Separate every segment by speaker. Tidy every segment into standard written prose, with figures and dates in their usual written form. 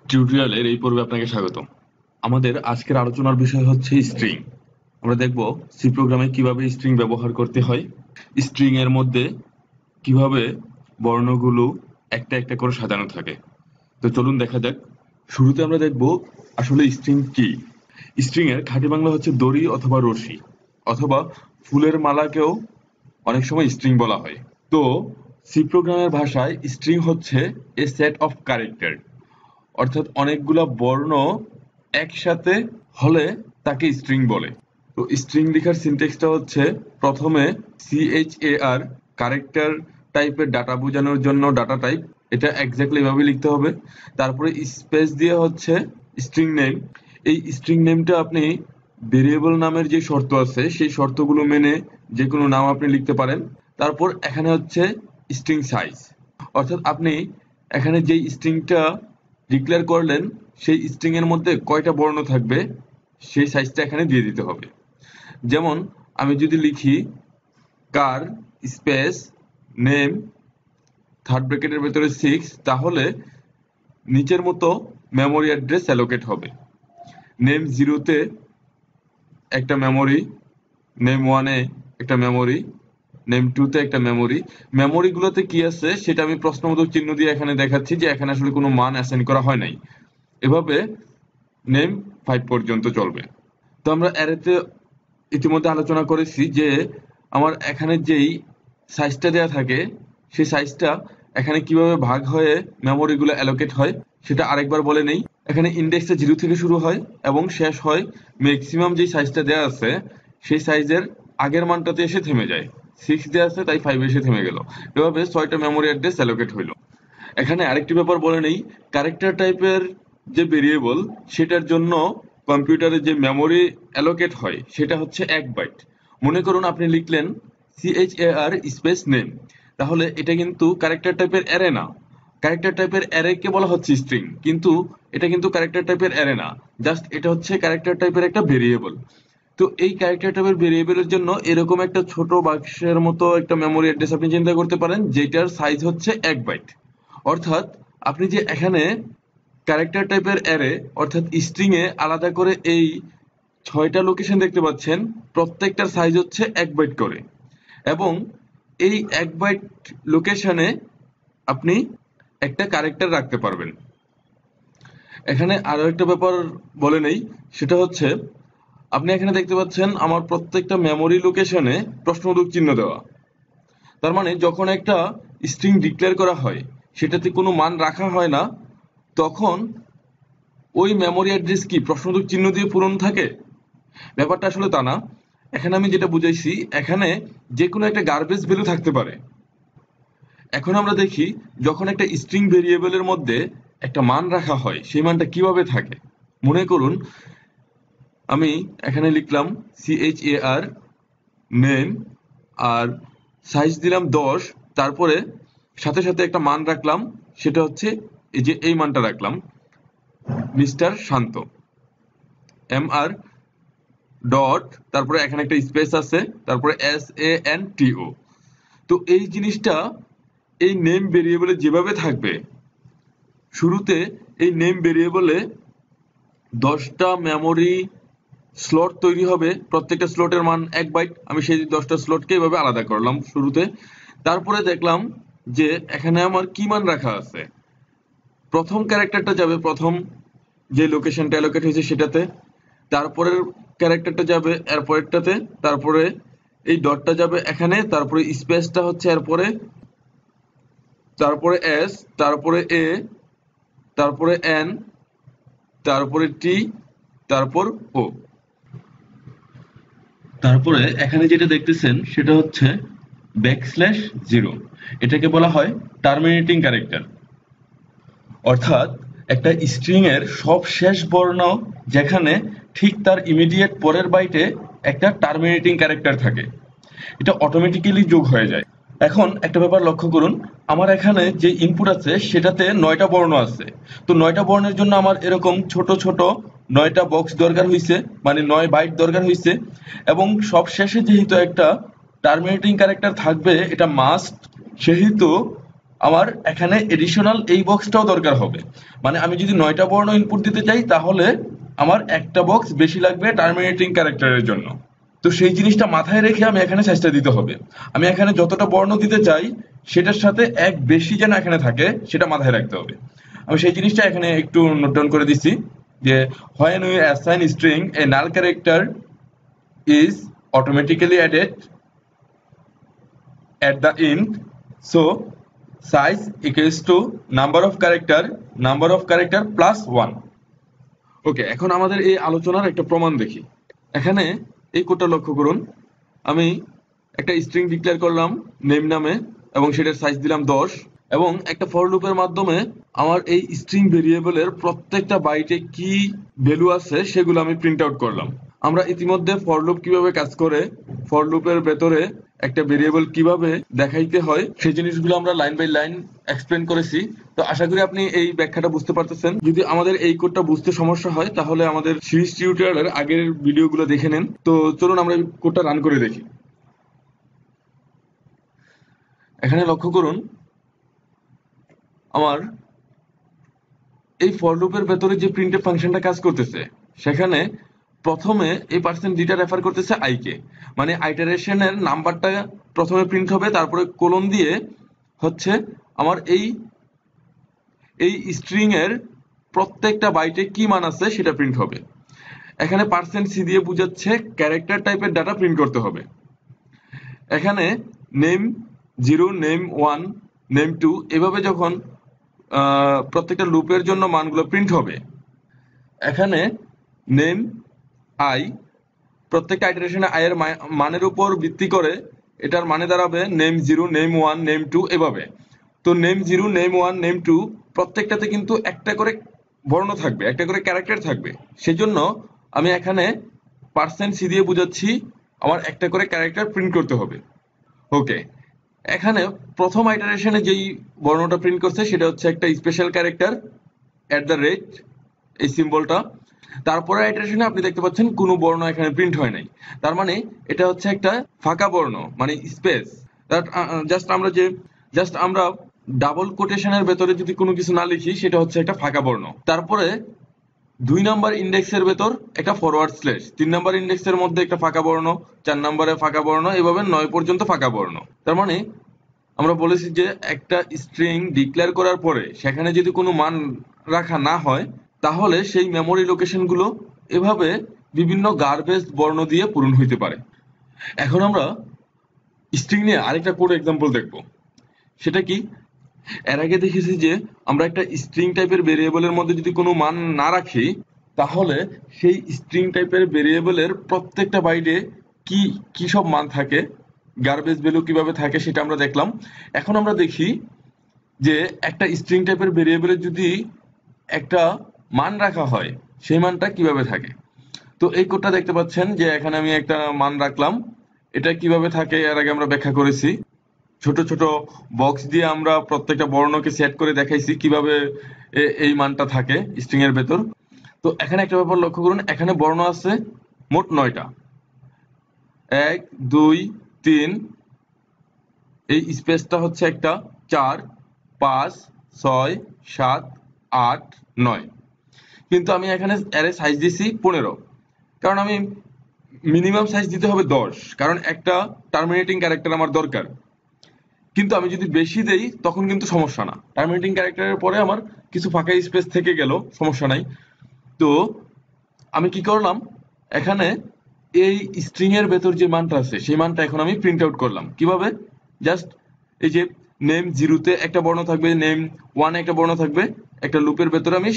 Speaker 1: টিউটোরিয়ালের এই পর্বে আপনাকে স্বাগতম। আমাদের আজকের আলোচনার বিষয় হচ্ছে স্ট্রিং। আমরা দেখব সি প্রোগ্রামে কিভাবে স্ট্রিং ব্যবহার করতে হয়, স্ট্রিং এর মধ্যে কিভাবে বর্ণগুলো একটা একটা করে সাজানো থাকে। তো চলুন দেখা যাক। শুরুতে আমরা দেখব আসলে স্ট্রিং কি। স্ট্রিং এর খাঁটি বাংলা হচ্ছে দড়ি অথবা রশি অথবা ফুলের মালাকেও অনেক সময় স্ট্রিং বলা হয়। তো সি প্রোগ্রামের ভাষায় স্ট্রিং হচ্ছে এ সেট অফ ক্যারেক্টার, অর্থাৎ অনেকগুলা বর্ণ একসাথে হলে তাকে স্ট্রিং বলে। তো স্ট্রিং লেখার সিনট্যাক্সটা হচ্ছে প্রথমে CHAR ক্যারেক্টার টাইপের ডাটা বোঝানোর জন্য ডাটা টাইপ, এটা এক্স্যাক্টলি এভাবে লিখতে হবে। তারপরে স্পেস দিয়ে হচ্ছে স্ট্রিং নেম। এই স্ট্রিং নেমটা আপনি ভেরিয়েবল নামের যে শর্ত আছে সেই শর্তগুলো মেনে যে কোনো নাম আপনি লিখতে পারেন। তারপর এখানে হচ্ছে স্ট্রিং সাইজ, অর্থাৎ আপনি এখানে যেই স্ট্রিংটা ডিক্লেয়ার করলেন সেই স্ট্রিং এর মধ্যে কয়টা বর্ণ থাকবে সেই সাইজটা এখানে দিয়ে দিতে হবে। যেমন আমি যদি লিখি কার স্পেস নেম থার্ড ব্র্যাকেটের ভেতরে 6, তাহলে নিচের মতো মেমোরি অ্যাড্রেস অ্যালোকেট হবে। নেম 0-তে একটা মেমোরি, নেম 1-এ একটা মেমোরি, নেম 2-তে একটা মেমোরি। মেমোরি গুলোতে কি আছে সেটা আমি প্রশ্নবোধক চিহ্ন দিয়ে এখানে দেখাচ্ছি যে এখানে আসলে কোনো মান অ্যাসাইন করা হয় নাই। এভাবে নেম 5 পর্যন্ত চলবে। তো আমরা অ্যারেতে ইতিমধ্যে আলোচনা করেছি যে আমার এখানে যেই সাইজটা দেওয়া থাকে সেই সাইজটা এখানে কিভাবে ভাগ হয়ে মেমোরিগুলো অ্যালোকেট হয় সেটা আরেকবার বলে নেই। এখানে ইন্ডেক্সটা 0 থেকে শুরু হয় এবং শেষ হয় ম্যাক্সিমাম যে সাইজটা দেওয়া আছে সেই সাইজের আগের মানটাতে এসে থেমে যায়। 6 দেওয়া আছে তাই 5 এসে থেমে গেল। এভাবে 6টা মেমোরি অ্যাড্রেস অ্যালোকেট হইল। এখানে আরেকটি ব্যাপার বলে নেই, ক্যারেক্টার টাইপের যে ভেরিয়েবল সেটার জন্য কম্পিউটারে যে মেমোরি অ্যালোকেট হয় সেটা হচ্ছে 1 বাইট। মনে করুন আপনি লিখলেন CHAR স্পেস নেম, তাহলে এটা কিন্তু ক্যারেক্টার টাইপের অ্যারে না। ক্যারেক্টার টাইপের অ্যারে কে বলা হচ্ছে স্ট্রিং, কিন্তু এটা কিন্তু ক্যারেক্টার টাইপের অ্যারে না, জাস্ট এটা হচ্ছে ক্যারেক্টার টাইপের একটা ভেরিয়েবল। তো এই ক্যারেক্টার টাইপের ভেরিয়েবলের জন্য এরকম একটা ছোট বাক্সের মতো একটা মেমোরি অ্যাড্রেস আপনি চিন্তা করতে পারেন যেটার সাইজ হচ্ছে 1 বাইট। অর্থাৎ আপনি যে এখানে ক্যারেক্টার টাইপের অ্যারে অর্থাৎ স্ট্রিং এ আলাদা করে এই 6টা লোকেশন দেখতে পাচ্ছেন, প্রত্যেকটার সাইজ হচ্ছে 1 বাইট করে, এবং এই 1 বাইট লোকেশনে আপনি একটা ক্যারেক্টার রাখতে পারবেন। এখানে আরো একটা ব্যাপার বলে নেই, সেটা হচ্ছে আপনি এখানে দেখতে পাচ্ছেন আমার প্রত্যেকটা মেমোরি লোকেশনে প্রশ্নবোধক চিহ্ন দেওয়া। তার মানে যখন একটা স্ট্রিং ডিক্লেয়ার করা হয় সেটাতে কোনো মান রাখা হয় না, তখন ওই মেমোরি অ্যাড্রেস কি প্রশ্নবোধক চিহ্ন দিয়ে পূরণ থাকে? ব্যাপারটা আসলে তা না। এখানে আমি যেটা বুঝাইছি, এখানে যে কোনো একটা গার্বেজ ভ্যালু থাকতে পারে। এখন আমরা দেখি যখন একটা স্ট্রিং ভেরিয়েবলের মধ্যে একটা মান রাখা হয় সেই মানটা কিভাবে থাকে। মনে করুন আমি এখানে লিখলাম CHAR নেম আর সাইজ দিলাম 10, তারপরে সাথে সাথে একটা মান রাখলাম, সেটা হচ্ছে এই যে এই মানটা রাখলাম মিস্টার শান্ত MR ডট, তারপরে এখানে একটা স্পেস আছে, তারপরে SANTO। তো এই জিনিসটা এই নেম ভেরিয়েবলে যেভাবে থাকবে, শুরুতে এই নেম ভেরিয়েবলে 10টা মেমোরি স্লট তৈরি হবে, প্রত্যেকটা স্লটের মান 1 বাইট। আমি সেই 10টা স্লটকে এভাবে আলাদা করলাম শুরুতে। তারপরে দেখলাম যে এখানে আমার কি মান রাখা আছে। প্রথম ক্যারেক্টারটা যাবে প্রথম যে লোকেশনটা অ্যালোকেট হয়েছে সেটাতে, তারপরের ক্যারেক্টারটা যাবে এরপরেরটাতে, তারপরে এই ডটটা যাবে এখানে, তারপরে স্পেসটা হচ্ছে এরপরে, তারপরে এস, তারপরে এ, তারপরে এন, তারপরে টি, তারপর ও। তারপরে এখানে যেটা দেখতেছেন সেটা হচ্ছে \0, এটাকে বলা হয় টার্মিনেটিং ক্যারেক্টার। অর্থাৎ একটা স্ট্রিং এর সব শেষ বর্ণ যেখানে ঠিক তার ইমিডিয়েট পরের বাইটে একটা টার্মিনেটিং ক্যারেক্টার থাকে, এটা অটোমেটিক্যালি যোগ হয়ে যায়। এখন একটা ব্যাপার লক্ষ্য করুন, আমার এখানে যে ইনপুট আছে সেটাতে 9টা বর্ণ আছে। তো 9টা বর্ণের জন্য আমার এরকম ছোট ছোট 9টা বক্স দরকার হয়েছে, মানে 9 বাইট দরকার হয়েছে। এবং সব শেষে যেহেতু একটা টার্মিনেটিং ক্যারেক্টার থাকবে, এটা মাস্ট, সেহেতু আমার এখানে এডিশনাল এই বক্সটাও দরকার হবে। মানে আমি যদি 9টা বর্ণ ইনপুট দিতে চাই তাহলে আমার একটা বক্স বেশি লাগবে টার্মিনেটিং ক্যারেক্টারের জন্য। তো সেই জিনিসটা মাথায় রেখে আমি এখানে সাইজটা দিতে হবে। আমি এখানে যতটা বর্ণ দিতে চাই সেটার সাথে এক বেশি যেন এখানে থাকে সেটা মাথায় রাখতে হবে। আমি সেই জিনিসটা এখানে একটু নোট ডাউন করে দিচ্ছি যে when we assign string a null character is automatically added at the end, so size equals to number of character plus 1. ওকে, এখন আমাদের এই আলোচনার একটা প্রমাণ দেখি। এখানে এই কোডটা লক্ষ্য করুন। আমি একটা স্ট্রিং ডিক্লেয়ার করলাম নেম নামে এবং সেটার সাইজ দিলাম 10 এবং একটা ফর লুপের মাধ্যমে আমার এই স্ট্রিং ভেরিয়েবলের প্রত্যেকটা বাইটে কি ভ্যালু আছে সেগুলো আমি প্রিন্ট আউট করলাম। আমরা ইতিমধ্যে ফর লুপ কিভাবে কাজ করে, ফর লুপের ভেতরে একটা ভেরিয়েবল কিভাবে দেখাইতে হয় সেই জিনিসগুলো আমরা লাইন বাই লাইন এক্সপ্লেন করেছি। তো আশা করি আপনি এই ব্যাখ্যাটা বুঝতে পারতেছেন। যদি আমাদের এই কোডটা বুঝতে সমস্যা হয় তাহলে আমাদের সিরিজ টিউটোরিয়ালের আগের ভিডিওগুলো দেখে নেন। তো চলুন আমরা এই কোডটা রান করে দেখি। এখানে লক্ষ্য করুন আমার এই ফর লুপের ভেতরে যে প্রিন্টএফ ফাংশনটা কাজ করতেছে সেখানে প্রথমে এই পার্সেন্ট ডিটা রেফার করতেছে আই কে, মানে আইটারেশনের নাম্বারটা প্রথমে প্রিন্ট হবে, তারপরে কোলন দিয়ে হচ্ছে আমার এই স্ট্রিং এর প্রত্যেকটা বাইটে কি মান আছে সেটা প্রিন্ট হবে। এখানে পার্সেন্ট সি দিয়ে বোঝাচ্ছে ক্যারেক্টার টাইপের ডাটা প্রিন্ট করতে হবে। এখানে নেম 0, নেম 1, নেম 2 এভাবে যখন প্রত্যেকটা লুপের জন্য মানগুলো প্রিন্ট হবে, এখানে নেম আই প্রত্যেকটা আইটারেশনে আই এর মানের উপর ভিত্তি করে এটার মানে দাঁড়াবে নেম 0, নেম 1, নেম 2 এভাবে। তো নেম 0, নেম 1, নেম 2 প্রত্যেকটাতে কিন্তু একটা করে বর্ণ থাকবে, একটা করে ক্যারেক্টার থাকবে। সেজন্য আমি এখানে পার্সেন্ট সি দিয়ে বোঝাচ্ছি আমার একটা করে ক্যারেক্টার প্রিন্ট করতে হবে। ওকে, এখানে প্রথম আইটারেশনে যেই বর্ণটা প্রিন্ট করছে সেটা হচ্ছে একটা স্পেশাল ক্যারেক্টার @ এই সিম্বলটা। তারপরে আইটারেশনে আপনি দেখতে পাচ্ছেন কোনো বর্ণ এখানে প্রিন্ট হয় নাই, তার মানে এটা হচ্ছে একটা ফাঁকা বর্ণ মানে স্পেস। জাস্ট আমরা ডাবল কোটেশনের ভেতরে যদি কোনো কিছু না লিখি সেটা হচ্ছে একটা ফাঁকা বর্ণ। তারপরে 2 নাম্বার ইন্ডেক্সের ভেতর একটা ফরওয়ার্ড স্ল্যাশ, 3 নাম্বার ইন্ডেক্সের মধ্যে একটা ফাঁকা বর্ণ, 4 নাম্বারে ফাঁকা বর্ণ, এভাবে 9 পর্যন্ত ফাঁকা বর্ণ। তার মানে আমরা বলেছি যে একটা স্ট্রিং ডিক্লেয়ার করার পরে সেখানে যদি কোনো মান রাখা না হয় তাহলে সেই মেমোরি লোকেশনগুলো এভাবে বিভিন্ন গার্বেজ বর্ণ দিয়ে পূরণ হইতে পারে। এখন আমরা স্ট্রিং নিয়ে আরেকটা কোড এক্সাম্পল দেখব। সেটা কি, এর আগে দেখেছি যে আমরা একটা স্ট্রিং টাইপের ভেরিয়েবলের মধ্যে যদি কোনো মান না রাখি তাহলে সেই স্ট্রিং টাইপের ভেরিয়েবলের প্রত্যেকটা বাইটে কি কি সব মান থাকে, গার্বেজ ভ্যালু কিভাবে থাকে সেটা আমরা দেখলাম। এখন আমরা দেখি যে একটা স্ট্রিং টাইপের ভেরিয়েবলের যদি একটা মান রাখা হয় সেই মানটা কিভাবে থাকে। তো এই কোডটা দেখতে পাচ্ছেন যে এখানে আমি একটা মান রাখলাম। এটা কিভাবে থাকে এর আগে আমরা ব্যাখ্যা করেছি। ছোট ছোট বক্স দিয়ে আমরা প্রত্যেকটা বর্ণকে সেট করে দেখাইছি কিভাবে এই মানটা থাকে স্ট্রিং এর ভেতর। তো এখানে একটা ব্যাপার লক্ষ্য করুন, এখানে বর্ণ আছে মোট 9টা, 1, 2, 3, এই স্পেসটা হচ্ছে একটা 4, 5, 6, 7, 8, 9। কিন্তু আমি এখানে অ্যারে সাইজ দিছি 15, কারণ আমি মিনিমাম সাইজ দিতে হবে 10, কারণ একটা টার্মিনেটিং ক্যারেক্টার আমার দরকার। কিন্তু আমি যদি বেশি দেই তখন কিন্তু সমস্যা না, টার্মিনেটিং ক্যারেক্টারের পরে আমার কিছু ফাঁকা স্পেস থেকে গেল সমস্যা নাই। তো আমি কি করলাম, এখানে এই স্ট্রিং এর ভেতর যে মানটা আছে সেই মানটা এখন আমি প্রিন্ট আউট করলাম। কিভাবে, জাস্ট এই যে নেম 0-তে একটা বর্ণ থাকবে, নেম 1-এ একটা বর্ণ থাকবে, একটা লুপের ভেতরে আমি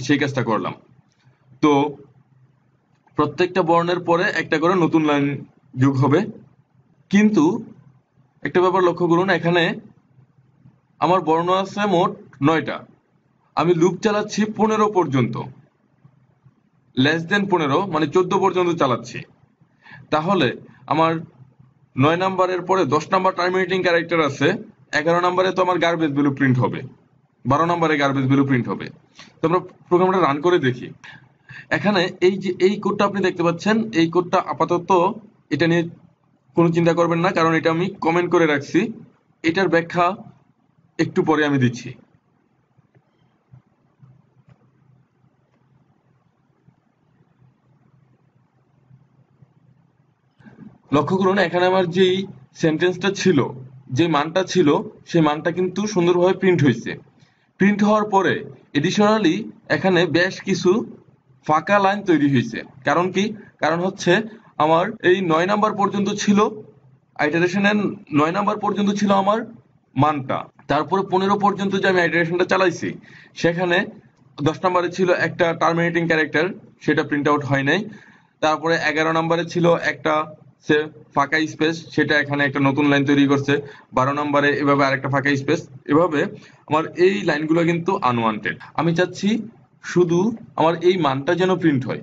Speaker 1: সেই কাজটা করলাম। তো প্রত্যেকটা বর্ণের পরে একটা করে নতুন লাইন যোগ হবে। কিন্তু একটা ব্যাপার লক্ষ্য করুন, এখানে আমার বর্ণ আছে মোট 9টা, আমি লুপ চালাচ্ছি 15 পর্যন্ত, <15 মানে 14 পর্যন্ত চালাচ্ছি। তাহলে আমার 9 নাম্বারের পরে 10 নাম্বার টার্মিনেটিং ক্যারেক্টার আছে, 11 নাম্বারে তো আমার গার্বেজ ভ্যালু প্রিন্ট হবে, 12 নাম্বারে গার্বেজ ভ্যালু প্রিন্ট হবে। তো আমরা প্রোগ্রামটা রান করে দেখি। এখানে এই যে এই কোডটা আপনি দেখতে পাচ্ছেন, এই কোডটা আপাতত এটা নিয়ে কোনো চিন্তা করবেন না, কারণ এটা আমি কমেন্ট করে রাখছি। এটার ব্যাখ্যা একটু পরে আমি দিচ্ছি। লক্ষ্য করুন এখানে আমার যেই সেন্টেন্সটা ছিল, যে মানটা ছিল, সেই মানটা কিন্তু সুন্দরভাবে প্রিন্ট হয়েছে। প্রিন্ট হওয়ার পরে এডিশনালি এখানে বেশ কিছু ফাঁকা লাইন তৈরি হয়েছে। কারণ কি? কারণ হচ্ছে আমার এই 9 নাম্বার পর্যন্ত ছিল আইটারেশনের, 9 নাম্বার পর্যন্ত ছিল আমার মানটা। তারপরে 15 পর্যন্ত যে আমি আইটারেশনটা চালাইছি, সেখানে 10 নাম্বারে ছিল একটা টার্মিনেটিং ক্যারেক্টার, সেটা প্রিন্ট আউট হয় নাই। তারপরে 11 নাম্বারে ছিল একটা সে ফাঁকা স্পেস, সেটা এখানে একটা নতুন লাইন তৈরি করছে। 12 নাম্বারে এভাবে আরেকটা ফাঁকা স্পেস। এভাবে আমার এই লাইনগুলো কিন্তু আনওয়ান্টেড। আমি চাচ্ছি শুধু আমার এই মানটা যেন প্রিন্ট হয়,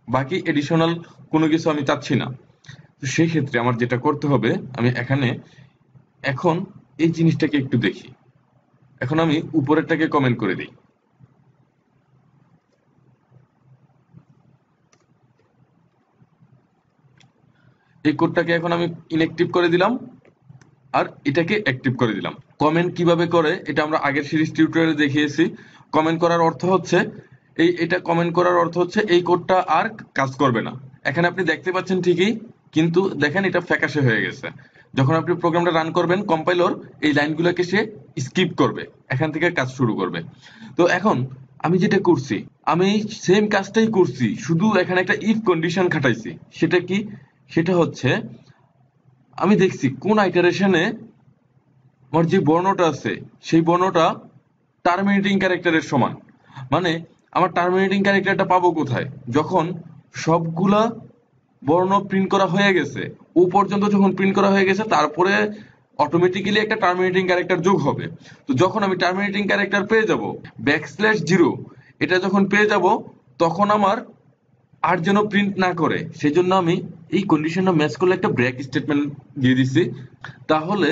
Speaker 1: বাকি এডিশনাল কোনো কিছু আমি চাচ্ছি না। তো সেই ক্ষেত্রে আমার যেটা করতে হবে, আমি এখানে এখন এই জিনিসটাকে একটু দেখি। এখন আমি উপরেরটাকে কমেন্ট করে দিই। এই কোডটাকে এখন আমি ইনঅ্যাক্টিভ করে দিলাম, আর এটাকে অ্যাক্টিভ করে দিলাম। কমেন্ট কিভাবে করে এটা আমরা আগের সিরিজ টিউটোরিয়ালে দেখিয়েছি। কমেন্ট করার অর্থ হচ্ছে এটা কমেন্ট করার অর্থ হচ্ছে এই কোডটা আর কাজ করবে না। এখানে আপনি দেখতে পাচ্ছেন ঠিকই, কিন্তু দেখেন এটা ফ্যাকাশে হয়ে গেছে। যখন আপনি প্রোগ্রামটা রান করবেন, কম্পাইলর এই লাইনগুলোকে সে স্কিপ করবে, এখান থেকে কাজ শুরু করবে। তো এখন আমি যেটা করছি, আমি সেম কাজটাই করছি, শুধু এখানে একটা ইফ কন্ডিশন খাটাইছি। সেটা কি? সেটা হচ্ছে আমি দেখছি কোন আইটারেশনে আমার যে বর্ণটা আছে সেই বর্ণটা টার্মিনেটিং ক্যারেক্টারের সমান। মানে আমার টার্মিনেটিং ক্যারেক্টারটা পাবো কোথায়? যখন সবগুলা বর্ণ প্রিন্ট করা হয়ে গেছে, ও পর্যন্ত যখন প্রিন্ট করা হয়ে গেছে, তারপরে অটোমেটিক্যালি একটা টার্মিনেটিং ক্যারেক্টার যোগ হবে। তো যখন আমি টার্মিনেটিং ক্যারেক্টার পেয়ে যাব, \0 এটা যখন পেয়ে যাব, তখন আমার আর যেন প্রিন্ট না করে, সেজন্য আমি এই কন্ডিশনটা ম্যাচ করলে একটা ব্রেক স্টেটমেন্ট দিয়ে দিছি। তাহলে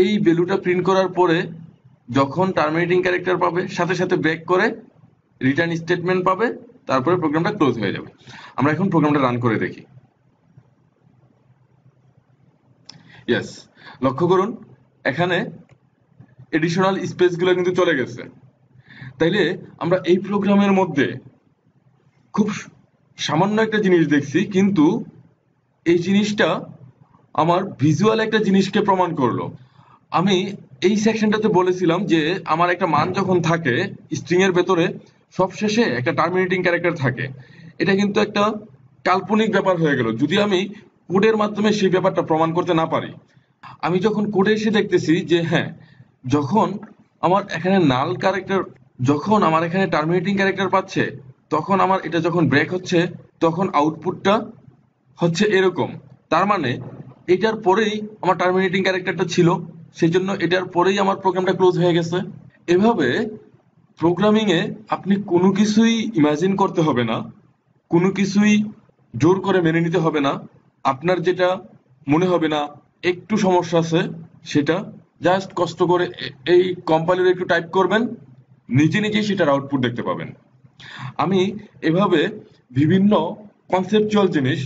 Speaker 1: এই ভ্যালুটা প্রিন্ট করার পরে যখন টার্মিনেটিং ক্যারেক্টার পাবে, সাথে সাথে ব্রেক করে রিটার্ন স্টেটমেন্ট পাবে, তারপরে প্রোগ্রামটা ক্লোজ হয়ে যাবে। আমরা এখন প্রোগ্রামটা রান করে দেখি। ইয়েস, লক্ষ্য করুন এখানে এডিশনাল স্পেসগুলো কিন্তু চলে গেছে। তাইলে আমরা এই প্রোগ্রামের মধ্যে খুব সামান্য একটা জিনিস দেখছি, কিন্তু এই জিনিসটা আমার ভিজুয়াল একটা জিনিসকে প্রমাণ করলো। আমি এই সেকশনটাতে বলেছিলাম যে আমার একটা মান যখন থাকে স্ট্রিং এর ভেতরে, সবশেষে একটা টার্মিনেটিং ক্যারেক্টার থাকে। এটা কিন্তু একটা কাল্পনিক ব্যাপার হয়ে গেল যদি আমি কোডের মাধ্যমে সেই ব্যাপারটা প্রমাণ করতে না পারি। আমি যখন কোডে এসে দেখতেছি যে হ্যাঁ, যখন আমার এখানে নাল ক্যারেক্টার, যখন আমার এখানে টার্মিনেটিং ক্যারেক্টার পাচ্ছে, তখন আমার এটা যখন ব্রেক হচ্ছে, তখন আউটপুটটা হচ্ছে এরকম। তার মানে এটার পরেই আমার টার্মিনেটিং ক্যারেক্টারটা ছিল, সেই জন্য এটার পরেই আমার প্রোগ্রামটা ক্লোজ হয়ে গেছে। এভাবে প্রোগ্রামিং এ আপনি কোনো কিছুই ইমাজিন করতে হবে না, কোনো কিছুই জোর করে মেনে নিতে হবে না। আপনার যেটা মনে হবে না একটু সমস্যা আছে, সেটা জাস্ট কষ্ট করে এই কম্পাইলারে একটু টাইপ করবেন, নিজে নিজেই সেটার আউটপুট দেখতে পাবেন। আমি এভাবে বিভিন্ন কনসেপচুয়াল জিনিস,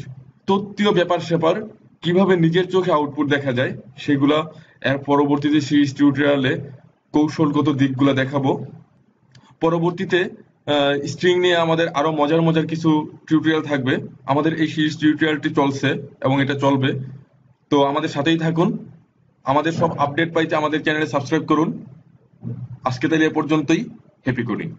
Speaker 1: তত্ত্বীয় ব্যাপার স্যাপার কিভাবে নিজের চোখে আউটপুট দেখা যায়, সেগুলা এর পরবর্তীতে সিরিজ টিউটোরিয়ালে কৌশলগত দিকগুলা দেখাবো। পরবর্তীতে স্ট্রিং নিয়ে আমাদের আরো মজার মজার কিছু টিউটোরিয়াল থাকবে। আমাদের এই সিরিজ টিউটোরিয়ালটি চলছে এবং এটা চলবে, তো আমাদের সাথেই থাকুন। আমাদের সব আপডেট পাইতে আমাদের চ্যানেলে সাবস্ক্রাইব করুন। আজকে তাহলে এ পর্যন্তই। Happy coding.